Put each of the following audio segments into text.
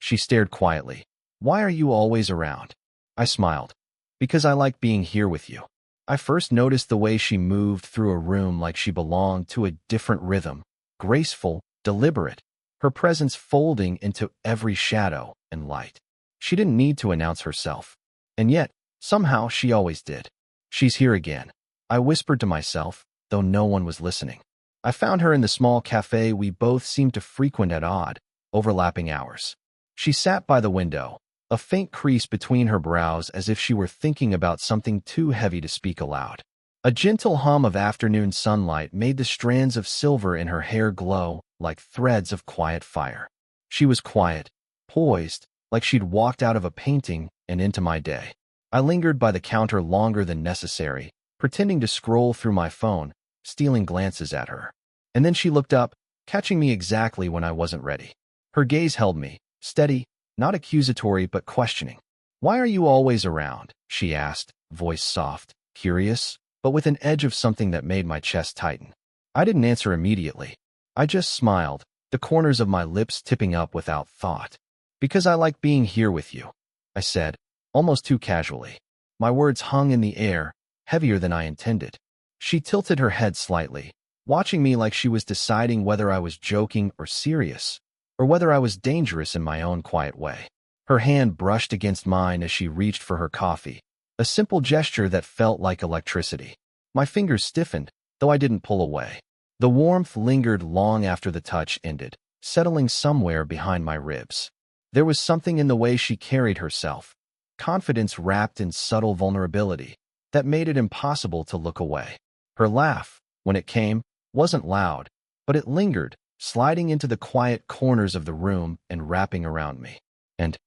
She stared quietly. Why are you always around? I smiled. Because I like being here with you. I first noticed the way she moved through a room like she belonged to a different rhythm, graceful, deliberate, her presence folding into every shadow and light. She didn't need to announce herself. And yet, somehow she always did. She's here again. I whispered to myself, though no one was listening. I found her in the small cafe we both seemed to frequent at odd, overlapping hours. She sat by the window, a faint crease between her brows as if she were thinking about something too heavy to speak aloud. A gentle hum of afternoon sunlight made the strands of silver in her hair glow like threads of quiet fire. She was quiet, poised, like she'd walked out of a painting and into my day. I lingered by the counter longer than necessary, pretending to scroll through my phone, stealing glances at her. And then she looked up, catching me exactly when I wasn't ready. Her gaze held me, steady, not accusatory but questioning. Why are you always around? She asked, voice soft, curious, but with an edge of something that made my chest tighten. I didn't answer immediately. I just smiled, the corners of my lips tipping up without thought. Because I like being here with you, I said, almost too casually. My words hung in the air, heavier than I intended. She tilted her head slightly, watching me like she was deciding whether I was joking or serious, or whether I was dangerous in my own quiet way. Her hand brushed against mine as she reached for her coffee, a simple gesture that felt like electricity. My fingers stiffened, though I didn't pull away. The warmth lingered long after the touch ended, settling somewhere behind my ribs. There was something in the way she carried herself, confidence wrapped in subtle vulnerability, that made it impossible to look away. Her laugh, when it came, wasn't loud, but it lingered, sliding into the quiet corners of the room and wrapping around me. And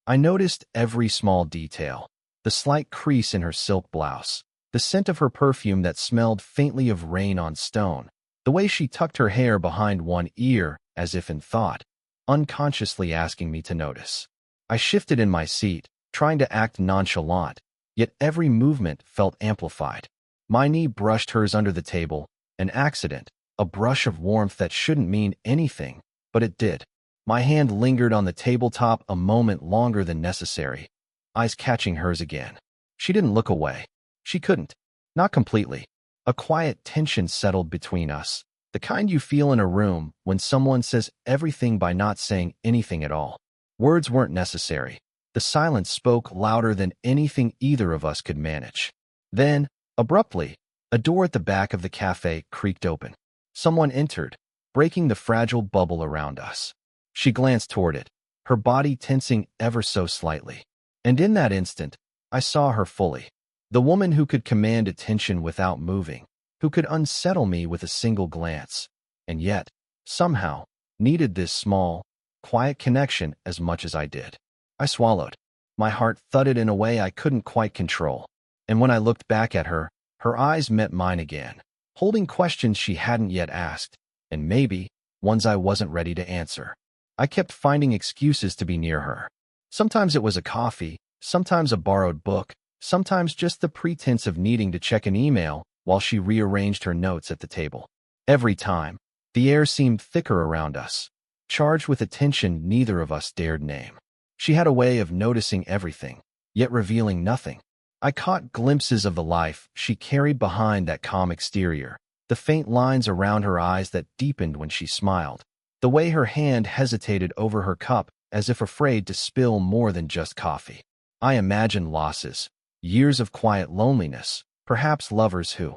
I noticed every small detail, the slight crease in her silk blouse, the scent of her perfume that smelled faintly of rain on stone, the way she tucked her hair behind one ear as if in thought, unconsciously asking me to notice. I shifted in my seat, trying to act nonchalant, yet every movement felt amplified. My knee brushed hers under the table, an accident, a brush of warmth that shouldn't mean anything, but it did. My hand lingered on the tabletop a moment longer than necessary, eyes catching hers again. She didn't look away. She couldn't. Not completely. A quiet tension settled between us, the kind you feel in a room when someone says everything by not saying anything at all. Words weren't necessary. The silence spoke louder than anything either of us could manage. Then, abruptly, a door at the back of the cafe creaked open. Someone entered, breaking the fragile bubble around us. She glanced toward it, her body tensing ever so slightly. And in that instant, I saw her fully. The woman who could command attention without moving, who could unsettle me with a single glance, and yet, somehow, needed this small, quiet connection as much as I did. I swallowed. My heart thudded in a way I couldn't quite control. And when I looked back at her, her eyes met mine again, holding questions she hadn't yet asked, and maybe ones I wasn't ready to answer. I kept finding excuses to be near her. Sometimes it was a coffee, sometimes a borrowed book, sometimes just the pretense of needing to check an email while she rearranged her notes at the table. Every time, the air seemed thicker around us, charged with a tension neither of us dared name. She had a way of noticing everything, yet revealing nothing. I caught glimpses of the life she carried behind that calm exterior, the faint lines around her eyes that deepened when she smiled, the way her hand hesitated over her cup as if afraid to spill more than just coffee. I imagined losses, years of quiet loneliness, perhaps lovers who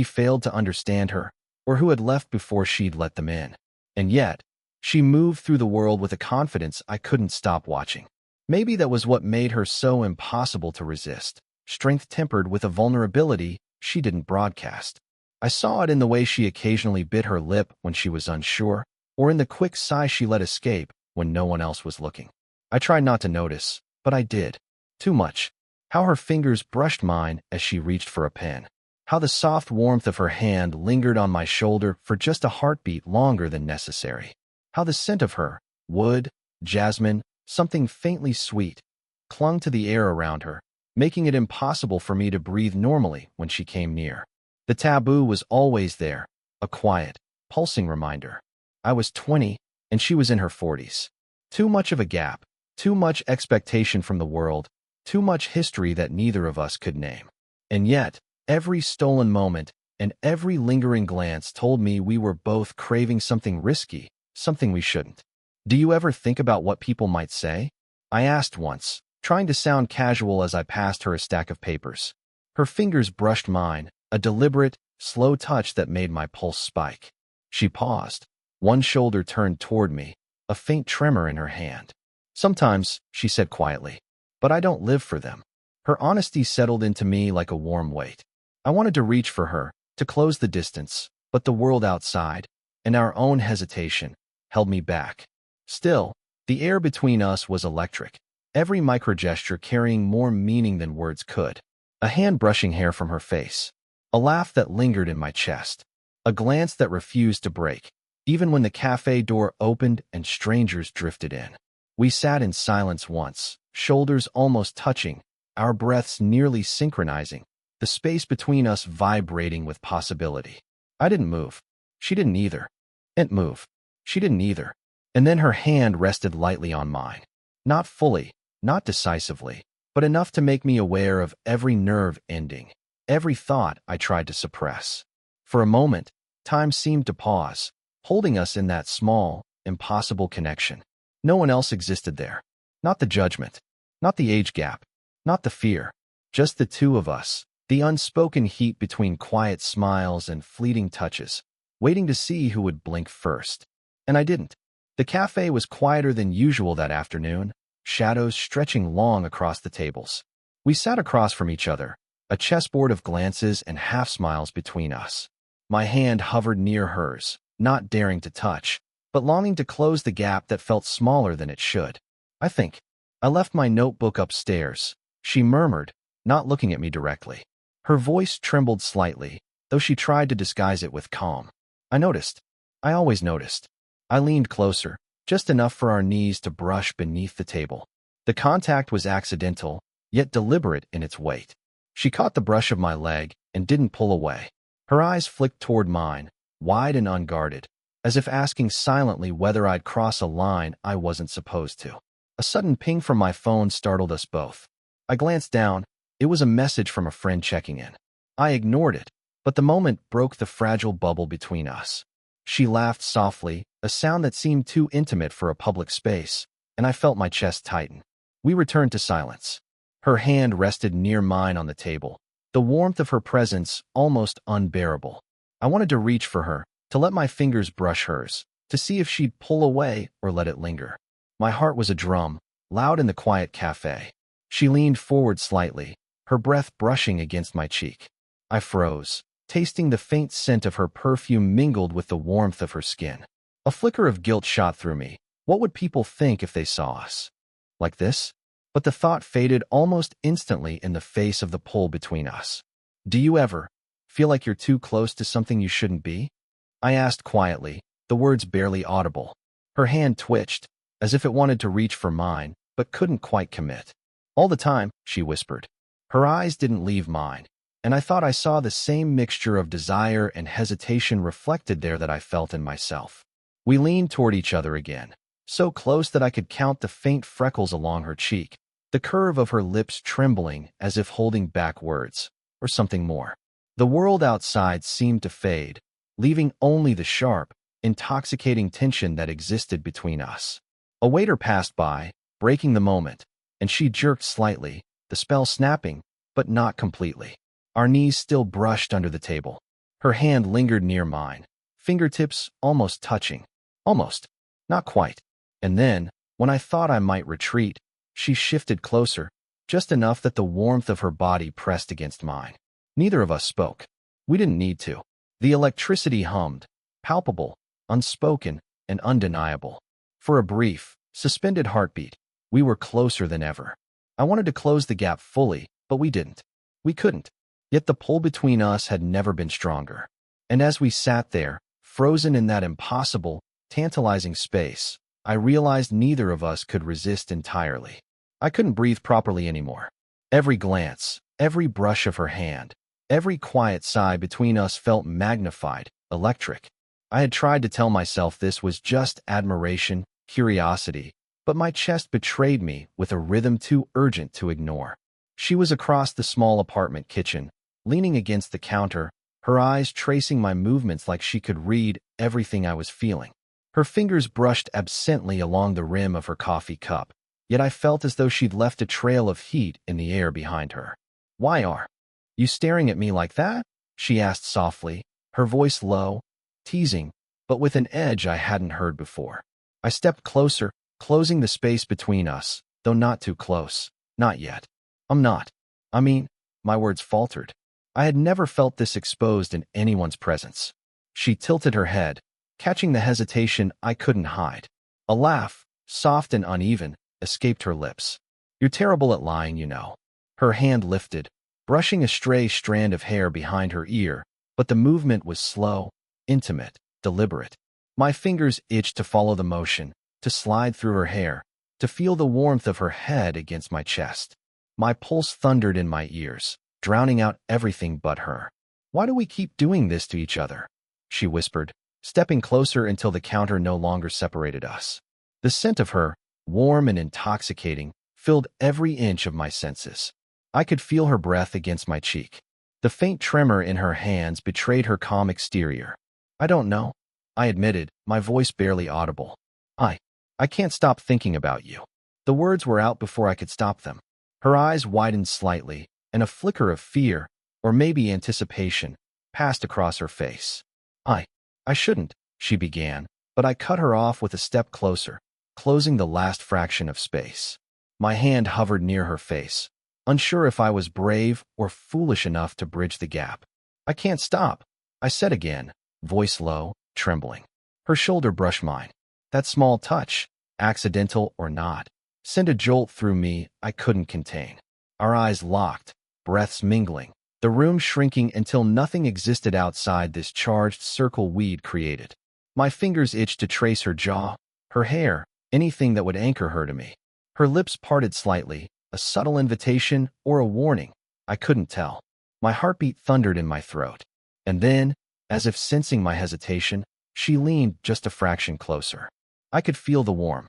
failed to understand her, or who had left before she'd let them in. And yet, she moved through the world with a confidence I couldn't stop watching. Maybe that was what made her so impossible to resist, strength tempered with a vulnerability she didn't broadcast. I saw it in the way she occasionally bit her lip when she was unsure, or in the quick sigh she let escape when no one else was looking. I tried not to notice, but I did. Too much. How her fingers brushed mine as she reached for a pen. How the soft warmth of her hand lingered on my shoulder for just a heartbeat longer than necessary. How the scent of her, wood, jasmine, something faintly sweet, clung to the air around her, making it impossible for me to breathe normally when she came near. The taboo was always there, a quiet, pulsing reminder. I was 20, and she was in her 40s. Too much of a gap, Too much expectation from the world, too much history that neither of us could name. And yet, every stolen moment and every lingering glance told me we were both craving something risky, something we shouldn't. Do you ever think about what people might say? I asked once, trying to sound casual as I passed her a stack of papers. Her fingers brushed mine, a deliberate, slow touch that made my pulse spike. She paused, one shoulder turned toward me, a faint tremor in her hand. Sometimes, she said quietly, but I don't live for them. Her honesty settled into me like a warm weight. I wanted to reach for her, to close the distance, but the world outside, and our own hesitation, held me back. Still, the air between us was electric, every microgesture carrying more meaning than words could. A hand brushing hair from her face, a laugh that lingered in my chest, a glance that refused to break, even when the cafe door opened and strangers drifted in. We sat in silence once, shoulders almost touching, our breaths nearly synchronizing, the space between us vibrating with possibility. I didn't move. She didn't either. Didn't move. She didn't either. And then her hand rested lightly on mine. Not fully, not decisively, but enough to make me aware of every nerve ending, every thought I tried to suppress. For a moment, time seemed to pause, holding us in that small, impossible connection. No one else existed there. Not the judgment, not the age gap, not the fear. Just the two of us, the unspoken heat between quiet smiles and fleeting touches, waiting to see who would blink first. And I didn't. The cafe was quieter than usual that afternoon, shadows stretching long across the tables. We sat across from each other, a chessboard of glances and half-smiles between us. My hand hovered near hers, not daring to touch, but longing to close the gap that felt smaller than it should. I think. I left my notebook upstairs, she murmured, not looking at me directly. Her voice trembled slightly, though she tried to disguise it with calm. I noticed. I always noticed. I leaned closer, just enough for our knees to brush beneath the table. The contact was accidental, yet deliberate in its weight. She caught the brush of my leg and didn't pull away. Her eyes flicked toward mine, wide and unguarded, as if asking silently whether I'd cross a line I wasn't supposed to. A sudden ping from my phone startled us both. I glanced down. It was a message from a friend checking in. I ignored it, but the moment broke the fragile bubble between us. She laughed softly, a sound that seemed too intimate for a public space, and I felt my chest tighten. We returned to silence. Her hand rested near mine on the table, the warmth of her presence almost unbearable. I wanted to reach for her, to let my fingers brush hers, to see if she'd pull away or let it linger. My heart was a drum, loud in the quiet cafe. She leaned forward slightly, her breath brushing against my cheek. I froze, tasting the faint scent of her perfume mingled with the warmth of her skin. A flicker of guilt shot through me. What would people think if they saw us? Like this? But the thought faded almost instantly in the face of the pull between us. Do you ever feel like you're too close to something you shouldn't be? I asked quietly, the words barely audible. Her hand twitched, as if it wanted to reach for mine, but couldn't quite commit. All the time, she whispered. Her eyes didn't leave mine, and I thought I saw the same mixture of desire and hesitation reflected there that I felt in myself. We leaned toward each other again, so close that I could count the faint freckles along her cheek, the curve of her lips trembling as if holding back words, or something more. The world outside seemed to fade, leaving only the sharp, intoxicating tension that existed between us. A waiter passed by, breaking the moment, and she jerked slightly, the spell snapping, but not completely. Our knees still brushed under the table. Her hand lingered near mine, fingertips almost touching. Almost. Not quite. And then, when I thought I might retreat, she shifted closer, just enough that the warmth of her body pressed against mine. Neither of us spoke. We didn't need to. The electricity hummed, palpable, unspoken, and undeniable. For a brief, suspended heartbeat, we were closer than ever. I wanted to close the gap fully, but we didn't. We couldn't. Yet the pull between us had never been stronger. And as we sat there, frozen in that impossible, tantalizing space, I realized neither of us could resist entirely. I couldn't breathe properly anymore. Every glance, every brush of her hand, every quiet sigh between us felt magnified, electric. I had tried to tell myself this was just admiration, curiosity, but my chest betrayed me with a rhythm too urgent to ignore. She was across the small apartment kitchen, leaning against the counter, her eyes tracing my movements like she could read everything I was feeling. Her fingers brushed absently along the rim of her coffee cup, yet I felt as though she'd left a trail of heat in the air behind her. "Why are you staring at me like that?" she asked softly, her voice low, teasing, but with an edge I hadn't heard before. I stepped closer, closing the space between us, though not too close. "Not yet. I'm not. I mean," my words faltered. I had never felt this exposed in anyone's presence. She tilted her head, catching the hesitation I couldn't hide. A laugh, soft and uneven, escaped her lips. "You're terrible at lying, you know." Her hand lifted, brushing a stray strand of hair behind her ear, but the movement was slow, intimate, deliberate. My fingers itched to follow the motion, to slide through her hair, to feel the warmth of her head against my chest. My pulse thundered in my ears, drowning out everything but her. "Why do we keep doing this to each other?" she whispered, stepping closer until the counter no longer separated us. The scent of her, warm and intoxicating, filled every inch of my senses. I could feel her breath against my cheek. The faint tremor in her hands betrayed her calm exterior. "I don't know," I admitted, my voice barely audible. I can't stop thinking about you." The words were out before I could stop them. Her eyes widened slightly, and a flicker of fear, or maybe anticipation, passed across her face. I shouldn't," she began, but I cut her off with a step closer, closing the last fraction of space. My hand hovered near her face, unsure if I was brave or foolish enough to bridge the gap. "I can't stop," I said again, voice low, trembling. Her shoulder brushed mine. That small touch, accidental or not, sent a jolt through me I couldn't contain. Our eyes locked, breaths mingling, the room shrinking until nothing existed outside this charged circle we'd created. My fingers itched to trace her jaw, her hair, anything that would anchor her to me. Her lips parted slightly, a subtle invitation or a warning, I couldn't tell. My heartbeat thundered in my throat. And then, as if sensing my hesitation, she leaned just a fraction closer. I could feel the warm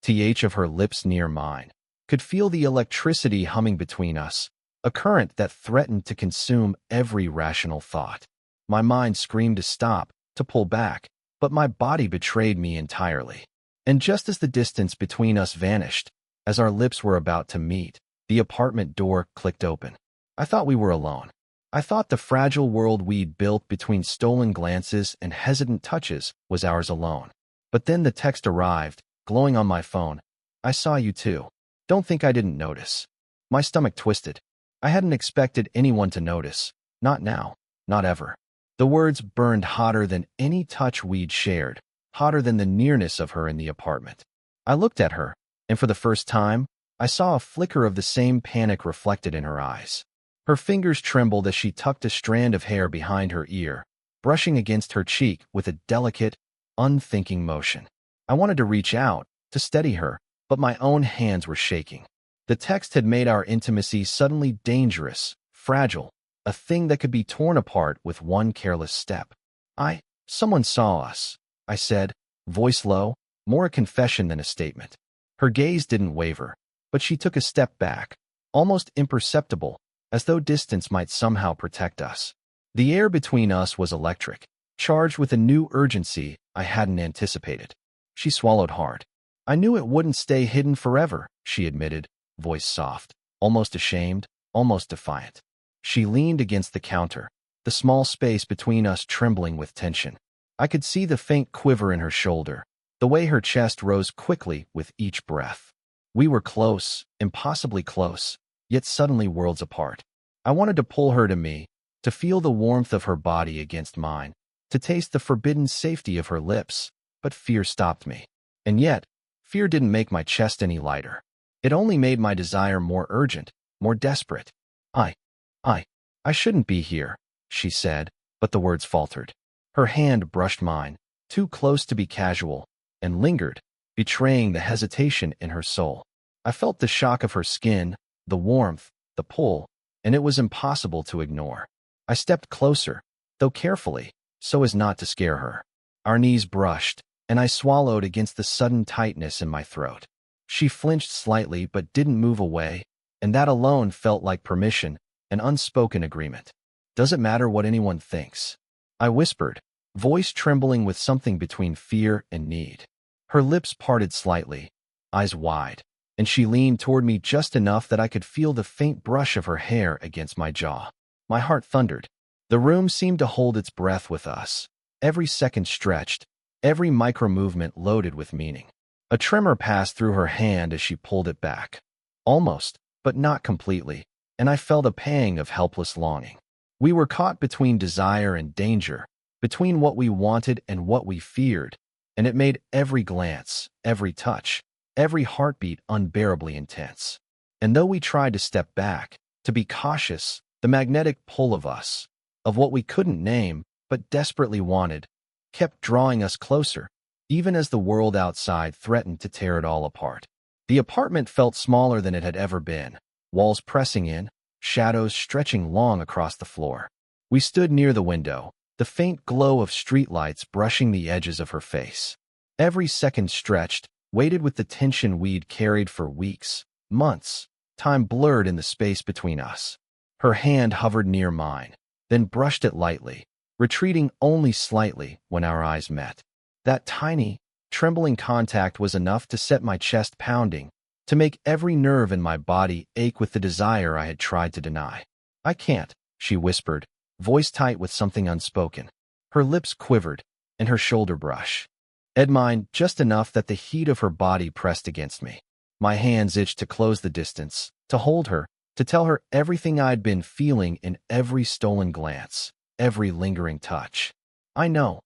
th of her lips near mine, could feel the electricity humming between us, a current that threatened to consume every rational thought. My mind screamed to stop, to pull back, but my body betrayed me entirely. And just as the distance between us vanished, as our lips were about to meet, the apartment door clicked open. I thought we were alone. I thought the fragile world we'd built between stolen glances and hesitant touches was ours alone. But then the text arrived, glowing on my phone. "I saw you too. Don't think I didn't notice." My stomach twisted. I hadn't expected anyone to notice. Not now. Not ever. The words burned hotter than any touch we'd shared, hotter than the nearness of her in the apartment. I looked at her, and for the first time, I saw a flicker of the same panic reflected in her eyes. Her fingers trembled as she tucked a strand of hair behind her ear, brushing against her cheek with a delicate, unthinking motion. I wanted to reach out, to steady her, but my own hands were shaking. The text had made our intimacy suddenly dangerous, fragile, a thing that could be torn apart with one careless step. Someone saw us," I said, voice low, more a confession than a statement. Her gaze didn't waver, but she took a step back, almost imperceptible, as though distance might somehow protect us. The air between us was electric, charged with a new urgency I hadn't anticipated. She swallowed hard. "I knew it wouldn't stay hidden forever," she admitted, voice soft, almost ashamed, almost defiant. She leaned against the counter, the small space between us trembling with tension. I could see the faint quiver in her shoulder, the way her chest rose quickly with each breath. We were close, impossibly close, yet suddenly worlds apart. I wanted to pull her to me, to feel the warmth of her body against mine, to taste the forbidden safety of her lips, but fear stopped me. And yet, fear didn't make my chest any lighter. It only made my desire more urgent, more desperate. I shouldn't be here," she said, but the words faltered. Her hand brushed mine, too close to be casual, and lingered, betraying the hesitation in her soul. I felt the shock of her skin, the warmth, the pull, and it was impossible to ignore. I stepped closer, though carefully, so as not to scare her. Our knees brushed, and I swallowed against the sudden tightness in my throat. She flinched slightly but didn't move away, and that alone felt like permission, an unspoken agreement. Does it matter what anyone thinks? I whispered, voice trembling with something between fear and need. Her lips parted slightly, eyes wide, and she leaned toward me just enough that I could feel the faint brush of her hair against my jaw. My heart thundered. The room seemed to hold its breath with us. Every second stretched, every micro-movement loaded with meaning. A tremor passed through her hand as she pulled it back. Almost, but not completely, and I felt a pang of helpless longing. We were caught between desire and danger, between what we wanted and what we feared, and it made every glance, every touch, every heartbeat unbearably intense. And though we tried to step back, to be cautious, the magnetic pull of us, of what we couldn't name but desperately wanted, kept drawing us closer, even as the world outside threatened to tear it all apart. The apartment felt smaller than it had ever been, walls pressing in, shadows stretching long across the floor. We stood near the window, the faint glow of streetlights brushing the edges of her face. Every second stretched, weighted with the tension we'd carried for weeks, months. Time blurred in the space between us. Her hand hovered near mine, then brushed it lightly, retreating only slightly when our eyes met. That tiny, trembling contact was enough to set my chest pounding, to make every nerve in my body ache with the desire I had tried to deny. "I can't," she whispered, voice tight with something unspoken. Her lips quivered, and her shoulder brush edged mine just enough that the heat of her body pressed against me. My hands itched to close the distance, to hold her, to tell her everything I'd been feeling in every stolen glance, every lingering touch. "I know,"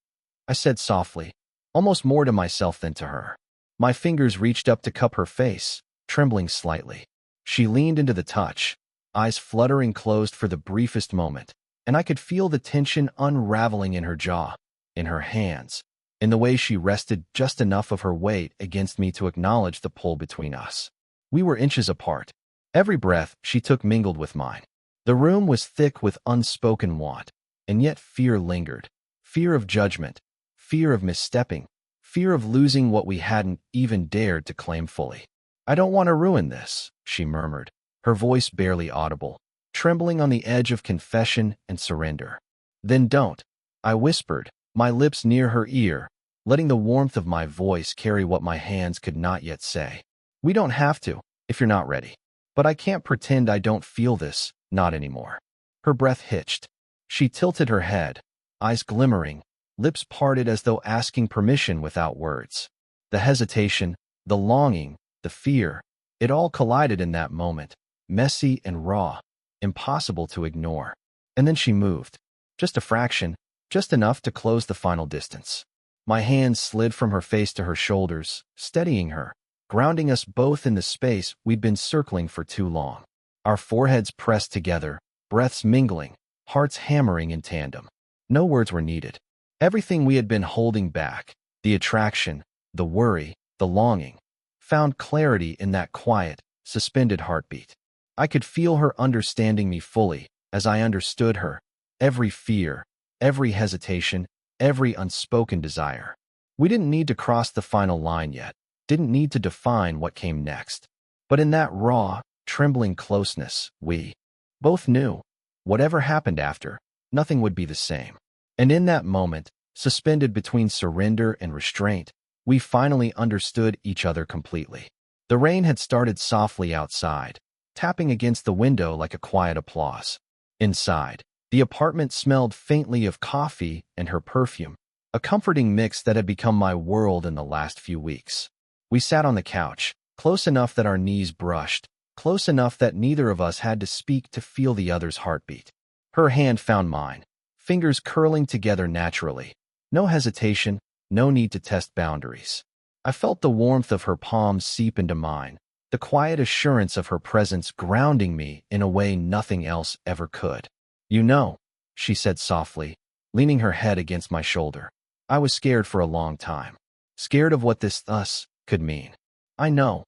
I said softly, almost more to myself than to her. My fingers reached up to cup her face, trembling slightly. She leaned into the touch, eyes fluttering closed for the briefest moment, and I could feel the tension unraveling in her jaw, in her hands, in the way she rested just enough of her weight against me to acknowledge the pull between us. We were inches apart. Every breath she took mingled with mine. The room was thick with unspoken want, and yet fear lingered. Fear of judgment, fear of misstepping, fear of losing what we hadn't even dared to claim fully. "I don't want to ruin this," she murmured, her voice barely audible, trembling on the edge of confession and surrender. "Then don't," I whispered, my lips near her ear, letting the warmth of my voice carry what my hands could not yet say. "We don't have to, if you're not ready. But I can't pretend I don't feel this, not anymore." Her breath hitched. She tilted her head, eyes glimmering, lips parted as though asking permission without words. The hesitation, the longing, the fear, it all collided in that moment, messy and raw, impossible to ignore. And then she moved. Just a fraction, just enough to close the final distance. My hands slid from her face to her shoulders, steadying her, grounding us both in the space we'd been circling for too long. Our foreheads pressed together, breaths mingling, hearts hammering in tandem. No words were needed. Everything we had been holding back, the attraction, the worry, the longing, found clarity in that quiet, suspended heartbeat. I could feel her understanding me fully, as I understood her, every fear, every hesitation, every unspoken desire. We didn't need to cross the final line yet, didn't need to define what came next. But in that raw, trembling closeness, we both knew, whatever happened after, nothing would be the same. And in that moment, suspended between surrender and restraint, we finally understood each other completely. The rain had started softly outside, tapping against the window like a quiet applause. Inside, the apartment smelled faintly of coffee and her perfume, a comforting mix that had become my world in the last few weeks. We sat on the couch, close enough that our knees brushed, close enough that neither of us had to speak to feel the other's heartbeat. Her hand found mine, fingers curling together naturally. No hesitation, no need to test boundaries. I felt the warmth of her palms seep into mine, the quiet assurance of her presence grounding me in a way nothing else ever could. "You know," she said softly, leaning her head against my shoulder. "I was scared for a long time. Scared of what this us could mean." "I know,"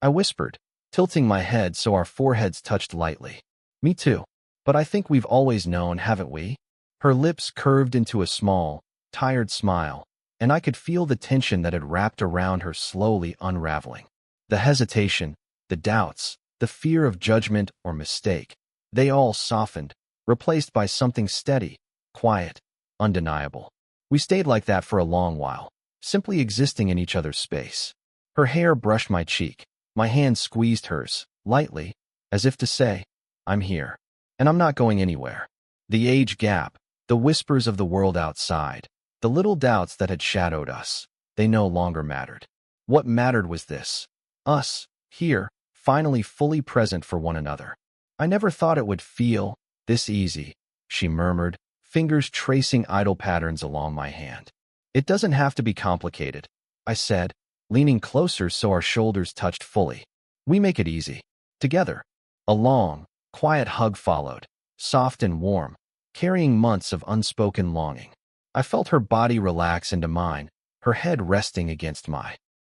I whispered, tilting my head so our foreheads touched lightly. "Me too. But I think we've always known, haven't we?" Her lips curved into a small, tired smile, and I could feel the tension that had wrapped around her slowly unraveling. The hesitation, the doubts, the fear of judgment or mistake, they all softened, replaced by something steady, quiet, undeniable. We stayed like that for a long while, simply existing in each other's space. Her hair brushed my cheek. My hand squeezed hers, lightly, as if to say, I'm here, and I'm not going anywhere. The age gap, the whispers of the world outside, the little doubts that had shadowed us, they no longer mattered. What mattered was this: us, here, finally fully present for one another. I never thought it would feel this easy, she murmured, fingers tracing idle patterns along my hand. It doesn't have to be complicated, I said, leaning closer so our shoulders touched fully. We make it easy. Together. A long, quiet hug followed, soft and warm, carrying months of unspoken longing. I felt her body relax into mine, her head resting against mine.